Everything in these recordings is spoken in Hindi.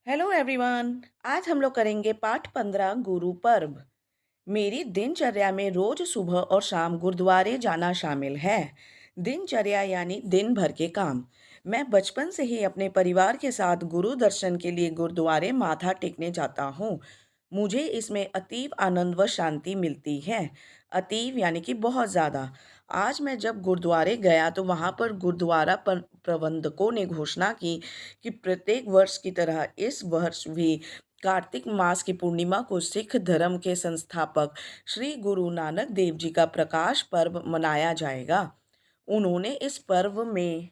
Hello everyone. आज हम लोग करेंगे पाठ 15 गुरु पर्व। मेरी दिनचर्या में रोज सुबह और शाम गुरुद्वारे जाना शामिल है। दिनचर्या यानी दिन भर के काम। मैं बचपन से ही अपने परिवार के साथ गुरु दर्शन के लिए गुरुद्वारे माथा टेकने जाता हूँ। मुझे इसमें अतीब आनंद व शांति मिलती है। अतीब यानी कि बहुत ज़्यादा। आज मैं जब गुरुद्वारे गया तो वहाँ पर गुरुद्वारा पर प्रबंधकों ने घोषणा की कि प्रत्येक वर्ष की तरह इस वर्ष भी कार्तिक मास की पूर्णिमा को सिख धर्म के संस्थापक श्री गुरु नानक देव जी का प्रकाश पर्व मनाया जाएगा। उन्होंने इस पर्व में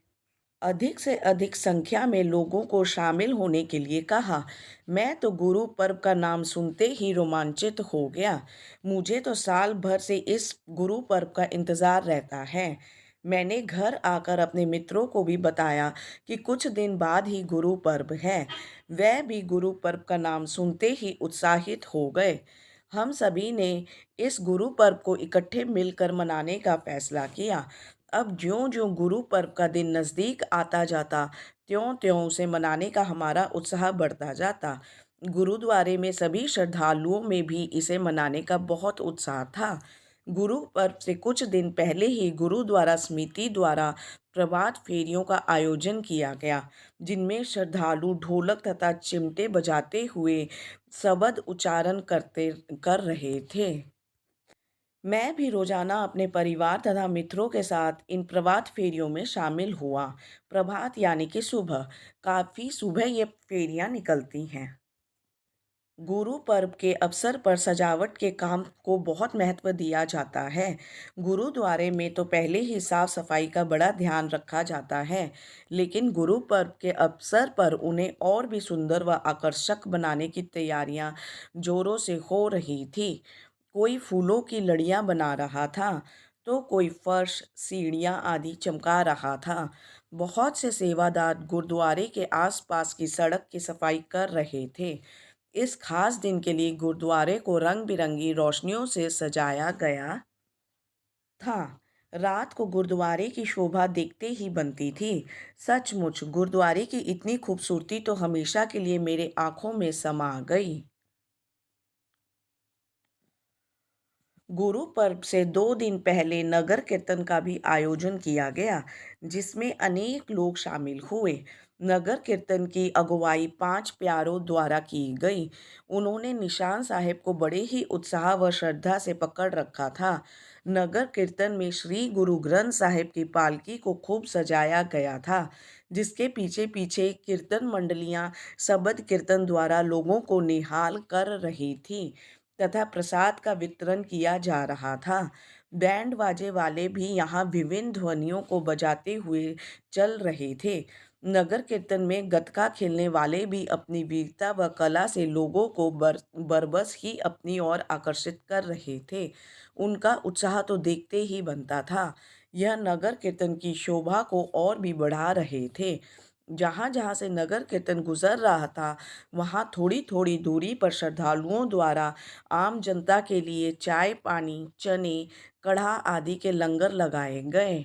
अधिक से अधिक संख्या में लोगों को शामिल होने के लिए कहा। मैं तो गुरु पर्व का नाम सुनते ही रोमांचित हो गया। मुझे तो साल भर से इस गुरु पर्व का इंतज़ार रहता है। मैंने घर आकर अपने मित्रों को भी बताया कि कुछ दिन बाद ही गुरु पर्व है। वह भी गुरु पर्व का नाम सुनते ही उत्साहित हो गए। हम सभी ने इस गुरु पर्व को इकट्ठे मिलकर मनाने का फैसला किया। अब ज्यों-ज्यों गुरु पर्व का दिन नज़दीक आता जाता, त्यों-त्यों उसे मनाने का हमारा उत्साह बढ़ता जाता। गुरुद्वारे में सभी श्रद्धालुओं में भी इसे मनाने का बहुत उत्साह था। गुरु पर्व से कुछ दिन पहले ही गुरुद्वारा समिति द्वारा प्रभात फेरियों का आयोजन किया गया, जिनमें श्रद्धालु ढोलक तथा चिमटे बजाते हुए शबद उच्चारण कर रहे थे। मैं भी रोजाना अपने परिवार तथा मित्रों के साथ इन प्रभात फेरियों में शामिल हुआ। प्रभात यानी कि सुबह। काफ़ी सुबह ये फेरियां निकलती हैं। गुरु पर्व के अवसर पर सजावट के काम को बहुत महत्व दिया जाता है। गुरुद्वारे में तो पहले ही साफ सफाई का बड़ा ध्यान रखा जाता है, लेकिन गुरु पर्व के अवसर पर उन्हें और भी सुंदर व आकर्षक बनाने की तैयारियां जोरों से हो रही थी। कोई फूलों की लड़ियां बना रहा था, तो कोई फर्श, सीढ़ियां आदि चमका रहा था। बहुत से सेवादार गुरुद्वारे के आसपास की सड़क की सफाई कर रहे थे। इस खास दिन के लिए गुरुद्वारे को रंग बिरंगी रोशनियों से सजाया गया था। रात को गुरुद्वारे की शोभा देखते ही बनती थी। सचमुच गुरुद्वारे की इतनी खूबसूरती तो हमेशा के लिए मेरे आंखों में समा गई। गुरु पर्व से 2 दिन पहले नगर कीर्तन का भी आयोजन किया गया, जिसमें अनेक लोग शामिल हुए। नगर कीर्तन की अगुवाई 5 प्यारों द्वारा की गई। उन्होंने निशान साहिब को बड़े ही उत्साह व श्रद्धा से पकड़ रखा था। नगर कीर्तन में श्री गुरु ग्रंथ साहिब की पालकी को खूब सजाया गया था, जिसके पीछे पीछे कीर्तन मंडलियां शबद कीर्तन द्वारा लोगों को निहाल कर रही थी तथा प्रसाद का वितरण किया जा रहा था। बैंड बाजे वाले भी यहाँ विभिन्न ध्वनियों को बजाते हुए चल रहे थे। नगर कीर्तन में गतका खेलने वाले भी अपनी वीरता व कला से लोगों को बरबस ही अपनी ओर आकर्षित कर रहे थे। उनका उत्साह तो देखते ही बनता था। यह नगर कीर्तन की शोभा को और भी बढ़ा रहे थे। जहाँ जहाँ से नगर कीर्तन गुजर रहा था, वहाँ थोड़ी थोड़ी दूरी पर श्रद्धालुओं द्वारा आम जनता के लिए चाय, पानी, चने, कढ़ा आदि के लंगर लगाए गए।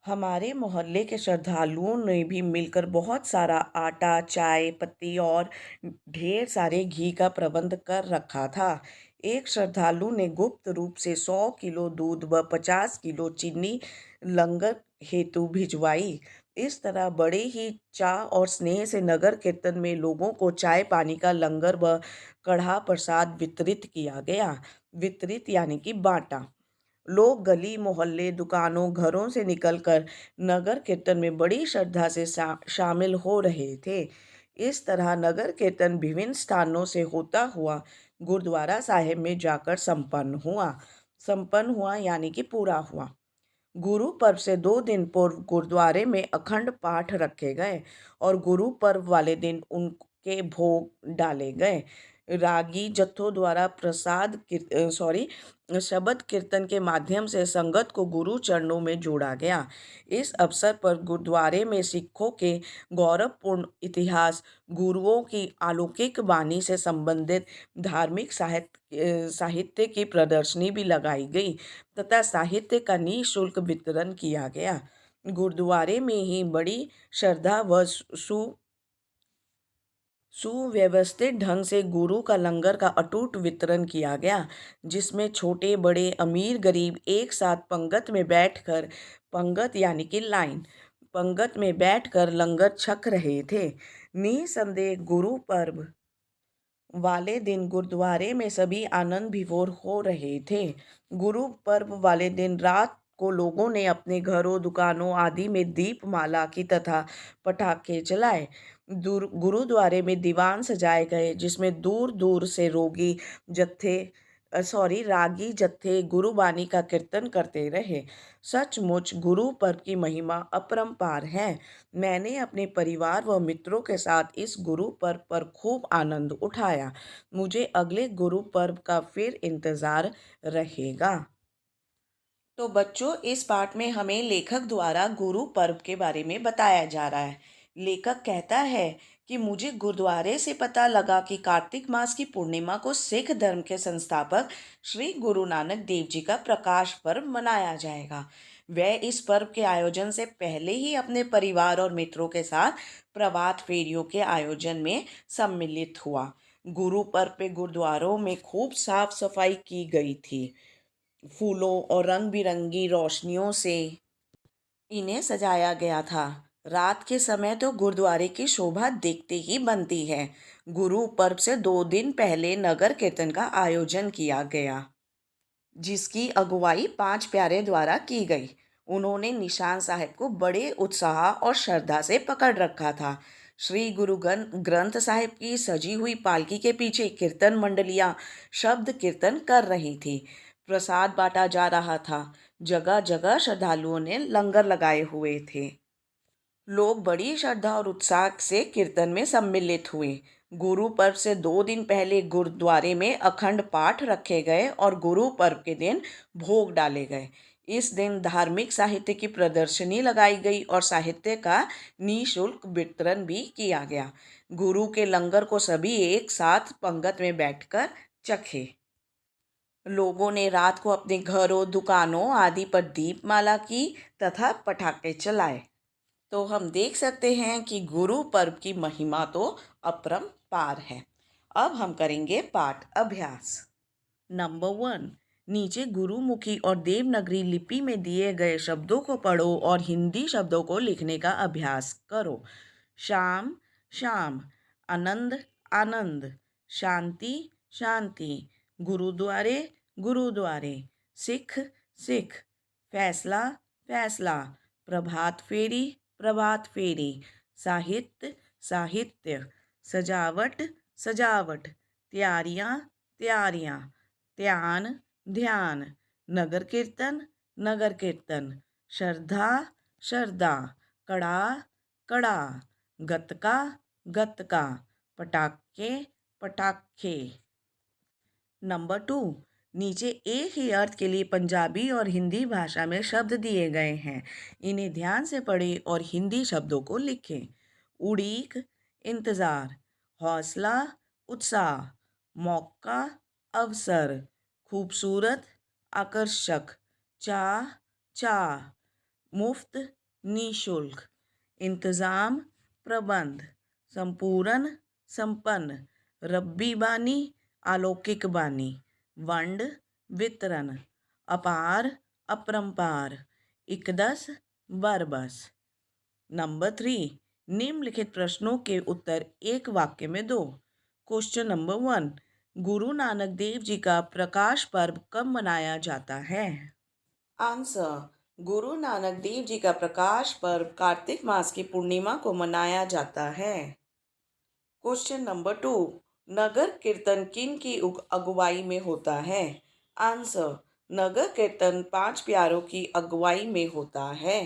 हमारे मोहल्ले के श्रद्धालुओं ने भी मिलकर बहुत सारा आटा, चाय पत्ती और ढेर सारे घी का प्रबंध कर रखा था। एक श्रद्धालु ने गुप्त रूप से 100 किलो दूध व 50 किलो चीनी लंगर हेतु भिजवाई। इस तरह बड़े ही चाव और स्नेह से नगर कीर्तन में लोगों को चाय पानी का लंगर व कढ़ा प्रसाद वितरित किया गया। वितरित यानी कि बांटा। लोग गली मोहल्ले दुकानों घरों से निकलकर नगर कीर्तन में बड़ी श्रद्धा से शामिल हो रहे थे। इस तरह नगर कीर्तन विभिन्न स्थानों से होता हुआ गुरुद्वारा साहिब में जाकर संपन्न हुआ यानी कि पूरा हुआ। गुरु पर्व से 2 दिन पूर्व गुरुद्वारे में अखंड पाठ रखे गए और गुरु पर्व वाले दिन उनके भोग डाले गए। रागी जत्थों द्वारा शबद कीर्तन के माध्यम से संगत को गुरु चरणों में जोड़ा गया। इस अवसर पर गुरुद्वारे में सिखों के गौरवपूर्ण इतिहास, गुरुओं की अलौकिक वाणी से संबंधित धार्मिक साहित्य की प्रदर्शनी भी लगाई गई तथा साहित्य का निःशुल्क वितरण किया गया। गुरुद्वारे में ही बड़ी श्रद्धा व सुव्यवस्थित ढंग से गुरु का लंगर का अटूट वितरण किया गया, जिसमें छोटे बड़े अमीर गरीब एक साथ पंगत यानी कि लाइन पंगत में बैठकर लंगर छक रहे थे। निसंदेह गुरु पर्व वाले दिन गुरुद्वारे में सभी आनंद विभोर हो रहे थे। गुरु पर्व वाले दिन रात को लोगों ने अपने घरों, दुकानों आदि में दीपमाला की तथा पटाखे जलाए। गुरुद्वारे में दीवान सजाए गए, जिसमें दूर दूर से रागी जत्थे गुरुबानी का कीर्तन करते रहे। सचमुच गुरु पर्व की महिमा अपरंपार है। मैंने अपने परिवार व मित्रों के साथ इस गुरु पर्व पर खूब आनंद उठाया। मुझे अगले गुरु पर्व का फिर इंतज़ार रहेगा। तो बच्चों, इस पाठ में हमें लेखक द्वारा गुरु पर्व के बारे में बताया जा रहा है। लेखक कहता है कि मुझे गुरुद्वारे से पता लगा कि कार्तिक मास की पूर्णिमा को सिख धर्म के संस्थापक श्री गुरु नानक देव जी का प्रकाश पर्व मनाया जाएगा। वह इस पर्व के आयोजन से पहले ही अपने परिवार और मित्रों के साथ प्रभात फेरियों के आयोजन में सम्मिलित हुआ। गुरु पर्व पे गुरुद्वारों में खूब साफ सफाई की गई थी। फूलों और रंग बिरंगी रोशनियों से इन्हें सजाया गया था। रात के समय तो गुरुद्वारे की शोभा देखते ही बनती है। गुरु पर्व से 2 दिन पहले नगर कीर्तन का आयोजन किया गया, जिसकी अगुवाई 5 प्यारे द्वारा की गई। उन्होंने निशान साहब को बड़े उत्साह और श्रद्धा से पकड़ रखा था। श्री ग्रंथ साहिब की सजी हुई पालकी के पीछे कीर्तन मंडलियां शब्द कीर्तन कर रही थी। प्रसाद बांटा जा रहा था। जगह जगह श्रद्धालुओं ने लंगर लगाए हुए थे। लोग बड़ी श्रद्धा और उत्साह से कीर्तन में सम्मिलित हुए। गुरु पर्व से 2 दिन पहले गुरुद्वारे में अखंड पाठ रखे गए और गुरु पर्व के दिन भोग डाले गए। इस दिन धार्मिक साहित्य की प्रदर्शनी लगाई गई और साहित्य का निःशुल्क वितरण भी किया गया। गुरु के लंगर को सभी एक साथ पंगत में बैठकर चखे। लोगों ने रात को अपने घरों, दुकानों आदि पर दीपमाला की तथा पटाखे चलाए। तो हम देख सकते हैं कि गुरु पर्व की महिमा तो अपरंपार है। अब हम करेंगे पाठ अभ्यास। नंबर 1, नीचे गुरुमुखी और देवनागरी लिपि में दिए गए शब्दों को पढ़ो और हिंदी शब्दों को लिखने का अभ्यास करो। शाम, शाम। आनंद, आनंद। शांति, शांति। गुरुद्वारे, गुरुद्वारे। सिख, सिख। फैसला, फैसला। प्रभात फेरी, प्रभात फेरी। साहित्य, साहित्य। सजावट, सजावट। तैयारियाँ, तैयारियाँ। ध्यान, ध्यान। नगर कीर्तन, नगर कीर्तन। श्रद्धा, श्रद्धा। कड़ा, कड़ा। गतका, गतका। पटाखे, पटाखे। नंबर 2, नीचे एक ही अर्थ के लिए पंजाबी और हिंदी भाषा में शब्द दिए गए हैं। इन्हें ध्यान से पढ़ें और हिंदी शब्दों को लिखें। उड़ीक, इंतज़ार। हौसला, उत्साह। मौका, अवसर। खूबसूरत, आकर्षक। चाह, चाह। मुफ्त, निःशुल्क। इंतज़ाम, प्रबंध। संपूर्ण, संपन्न। रब्बी बानी, अलौकिक बानी। वंड, वितरण। अपार, अपरंपार। इकदस, बरबस। नंबर 3, निम्नलिखित प्रश्नों के उत्तर एक वाक्य में दो। क्वेश्चन नंबर 1, गुरु नानक देव जी का प्रकाश पर्व कब मनाया जाता है? आंसर, गुरु नानक देव जी का प्रकाश पर्व कार्तिक मास की पूर्णिमा को मनाया जाता है। क्वेश्चन नंबर 2, नगर कीर्तन किन की अगुवाई में होता है? आंसर, नगर कीर्तन 5 प्यारों की अगुवाई में होता है।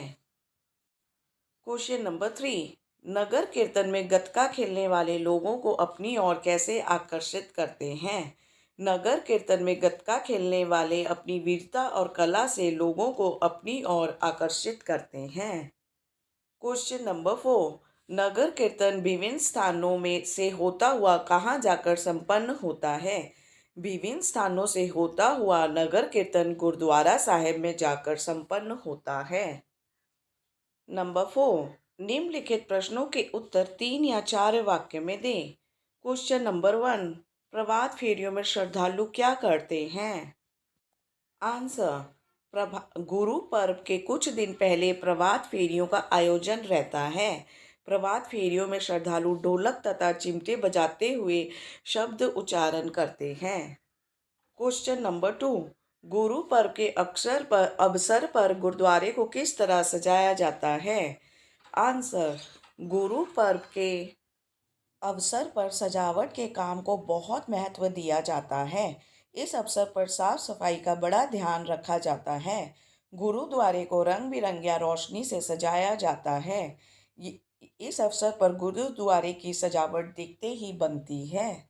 क्वेश्चन नंबर 3, नगर कीर्तन में गतका खेलने वाले लोगों को अपनी ओर कैसे आकर्षित करते हैं? नगर कीर्तन में गतका खेलने वाले अपनी वीरता और कला से लोगों को अपनी ओर आकर्षित करते हैं। क्वेश्चन नंबर 4, नगर कीर्तन विभिन्न स्थानों में से होता हुआ कहाँ जाकर संपन्न होता है? विभिन्न स्थानों से होता हुआ नगर कीर्तन गुरुद्वारा साहिब में जाकर संपन्न होता है। नंबर 4, निम्नलिखित प्रश्नों के उत्तर 3 या 4 वाक्य में दें। क्वेश्चन नंबर 1, प्रभात फेरियों में श्रद्धालु क्या करते हैं? आंसर, गुरु पर्व के कुछ दिन पहले प्रभात फेरियों का आयोजन रहता है। प्रभात फेरियों में श्रद्धालु ढोलक तथा चिमटे बजाते हुए शब्द उच्चारण करते हैं। क्वेश्चन नंबर 2, गुरु पर्व के अवसर पर गुरुद्वारे को किस तरह सजाया जाता है? आंसर, गुरु पर्व के अवसर पर सजावट के काम को बहुत महत्व दिया जाता है। इस अवसर पर साफ सफाई का बड़ा ध्यान रखा जाता है। गुरुद्वारे को रंग बिरंगिया रोशनी से सजाया जाता है। इस अवसर पर गुरुद्वारे की सजावट देखते ही बनती है।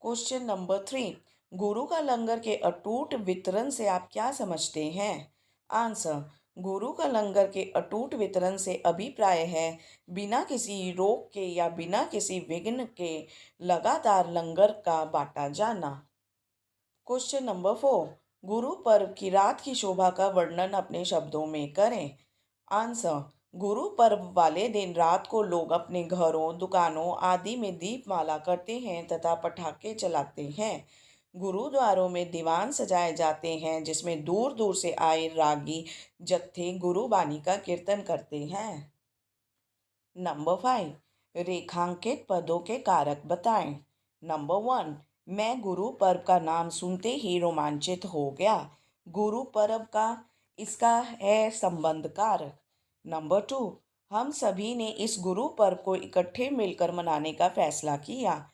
क्वेश्चन नंबर 3, गुरु का लंगर के अटूट वितरण से आप क्या समझते हैं? आंसर, गुरु का लंगर के अटूट वितरण से अभिप्राय है बिना किसी रोक के या बिना किसी विघ्न के लगातार लंगर का बांटा जाना। क्वेश्चन नंबर 4, गुरु पर्व की रात की शोभा का वर्णन अपने शब्दों में करें। आंसर, गुरु पर्व वाले दिन रात को लोग अपने घरों, दुकानों आदि में दीपमाला करते हैं तथा पटाखे चलाते हैं। गुरुद्वारों में दीवान सजाए जाते हैं जिसमें दूर दूर से आए रागी जत्थे गुरुबानी का कीर्तन करते हैं। नंबर 5, रेखांकित पदों के कारक बताएं। नंबर 1, मैं गुरु पर्व का नाम सुनते ही रोमांचित हो गया। गुरु पर्व का इसका है संबंध कारक। नंबर 2, हम सभी ने इस गुरु पर्व को इकट्ठे मिलकर मनाने का फैसला किया।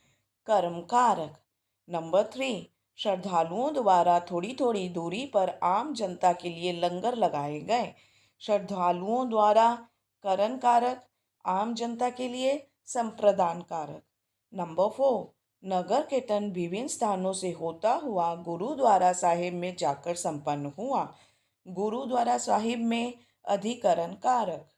कर्म कारक। नंबर 3, श्रद्धालुओं द्वारा थोड़ी थोड़ी दूरी पर आम जनता के लिए लंगर लगाए गए। श्रद्धालुओं द्वारा करण कारक, आम जनता के लिए संप्रदान कारक। नंबर 4, नगर कीर्तन विभिन्न स्थानों से होता हुआ गुरुद्वारा साहिब में जाकर संपन्न हुआ। गुरुद्वारा साहिब में अधिकरण कारक।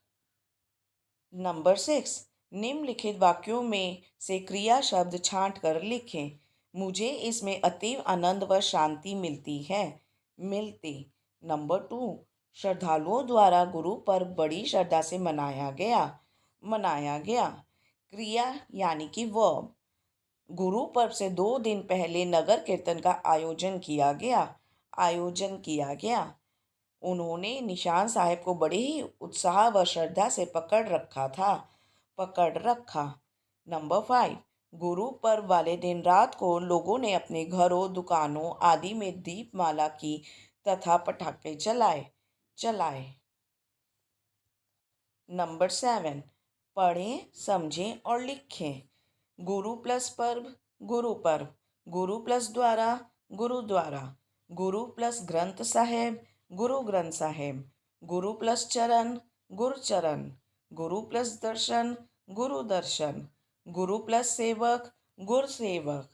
नंबर 6, निम्नलिखित वाक्यों में से क्रिया शब्द छांट कर लिखें। मुझे इसमें अतीव आनंद व शांति मिलती। नंबर 2, श्रद्धालुओं द्वारा गुरु पर्व बड़ी श्रद्धा से मनाया गया। क्रिया यानी कि वर्ब, गुरु पर्व से 2 दिन पहले नगर कीर्तन का आयोजन किया गया। उन्होंने निशान साहिब को बड़े ही उत्साह व श्रद्धा से पकड़ रखा। नंबर 5, गुरु पर्व वाले दिन रात को लोगों ने अपने घरों, दुकानों आदि में दीपमाला की तथा पटाखे चलाए। नंबर 7, पढ़ें, समझें और लिखें। गुरु प्लस पर्व, गुरु पर्व। गुरु प्लस द्वारा, गुरुद्वारा। गुरु प्लस ग्रंथ साहेब, गुरु ग्रंथ साहेब। गुरु प्लस चरण, गुरचरण। गुरु प्लस दर्शन, गुरु दर्शन। गुरु प्लस सेवक, गुर सेवक।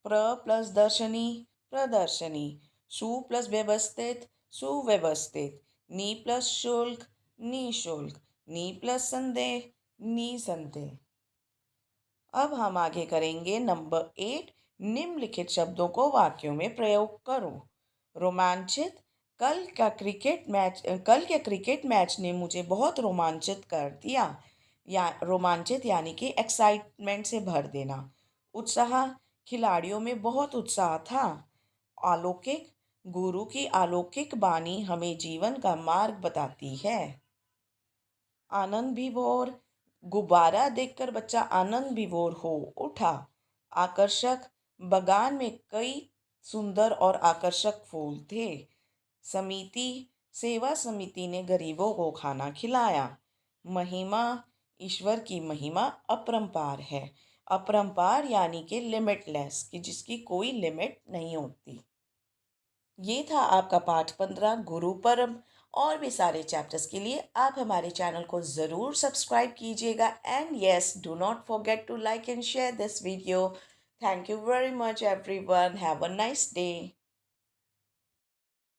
प्र प्लस दर्शनी, प्रदर्शनी। सु प्लस व्यवस्थित, सुव्यवस्थित। नि प्लस शुल्क, निशुल्क। नि प्लस संदेह, निसंदेह। अब हम आगे करेंगे नंबर 8, निम्नलिखित शब्दों को वाक्यों में प्रयोग करो। रोमांचित, कल के क्रिकेट मैच ने मुझे बहुत रोमांचित कर दिया। या रोमांचित यानी कि एक्साइटमेंट से भर देना। उत्साह, खिलाड़ियों में बहुत उत्साह था। अलौकिक, गुरु की अलौकिक वाणी हमें जीवन का मार्ग बताती है। आनंद विभोर, गुब्बारा देखकर बच्चा आनंद विभोर हो उठा। आकर्षक, बगान में कई सुंदर और आकर्षक फूल थे। समिति, सेवा समिति ने गरीबों को खाना खिलाया। महिमा, ईश्वर की महिमा अपरंपार है। अपरंपार यानी कि लिमिटलेस, कि जिसकी कोई लिमिट नहीं होती। ये था आपका पाठ 15 गुरु पर्व। और भी सारे चैप्टर्स के लिए आप हमारे चैनल को ज़रूर सब्सक्राइब कीजिएगा। And yes, do not forget to like and share this video. Thank you very much everyone. Have a nice day.